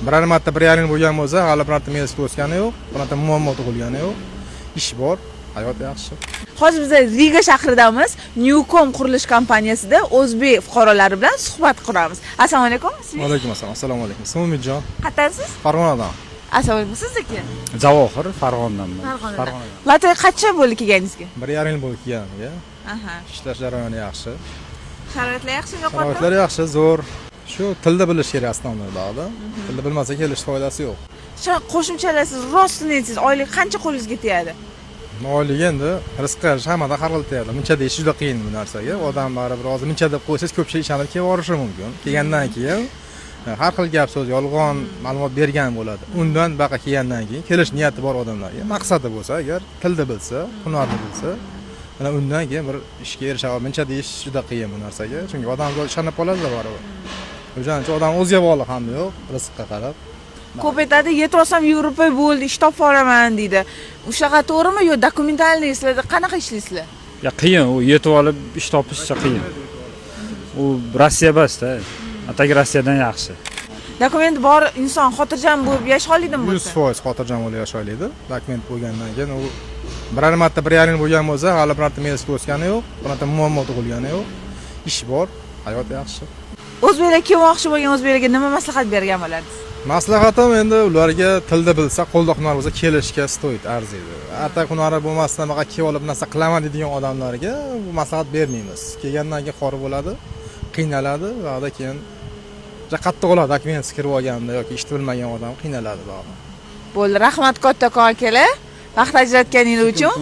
Biror marta bir yarim bo'lgan bo'lsa, hali birorta mevasi o'sgani yo'q, birorta muammo tug'ilgani yo'q. Ish bor, hayot yaxshi. Hozir biz Riga shahridamiz. Newcom qurilish kompaniyasida o'zbek fuqarolari bilan suhbat quramiz. Assalomu alaykum. Va alaykum assalom. Assalomu alaykum. Umidjon. Qayersiz? Farg'onadan. Assalomu alaykum. Sizniki? Javohir Farg'onadanman. Farg'onadan. Latviya qancha bo'ldi kelganingizga? 1,5 yil bo'ldi kelganiga. Aha. Ishlash jarayoni yaxshi. Sharoitlar yaxshimi, yo'qmi? Sharoitlar yaxshi, zo'r. Shu tilda bilish kerak aslida. Tilda bilmasa kelish foydasi yo'q. Shu qo'shimchalarsiz rostini aytsangiz, oylik qancha qo'lingizga tegadi? Oylik endi rizq hammada har xil tegadi. Munchada ish juda qiyin bu narsaga. Odam baribir hozir muncha deb qo'ysangiz ko'pchilik ishonib kelib borishi mumkin. Kelgandan keyin har xil gap so'z, yolg'on ma'lumot bergan bo'ladi. Undan baqa kelgandan keyin kelish niyati bor odamlarga, maqsadi bo'lsa, agar tilda bilsa, hunarni bilsa, mana undan keyin bir ishga erisha oladi. Munchada ish juda qiyin bu narsaga. Chunki odamlar ishonib qoladi baribir. O'shaning uchun odam o'ziga bog'liq ham yo'q, rizqqa qarab. Ko'p aytadi, yetib olsam Yevropa bo'ldi, ish topib olaman deydi. O'shaqa to'g'rimi yo dokumentalniy sizlarda qanaqa ishlaysizlar? Ya qiyin, u yetib olib ish topishcha qiyin. U Rossiya emas-da. Atagi Rossiyadan yaxshi. Dokument bor inson xotirjam bo'lib yashay oladimi bo'lsa? 100% xotirjam bo'lib yashay oladi. Dokument bo'lgandan keyin u biror marta bir yarim bo'lgan bo'lsa, hali birorta mevasi o'sgani yo'q, birorta muammo tug'ilgani yo'q. Ish bor, hayot yaxshi. O'zbeklar kelmoqchi bo'lgan o'zbeklarga nima maslahat bergan bo'larsiz? Maslahatim endi ularga tilda bilsa, qo'lda hunar bo'lsa kelishga stoyt arziydi. Atak hunari bo'lmasdan baqa kelib olib narsa qilaman deydigan odamlarga bu maslahat bermaymiz. Kelgandan keyin xor bo'ladi, qiynaladi va undan keyin qattiq oladi, dokument kirib olganda yoki ish bilmagan odam qiynaladi ba'zi. Bo'ldi, rahmat kattakon aka. Vaqt ajratganingiz uchun.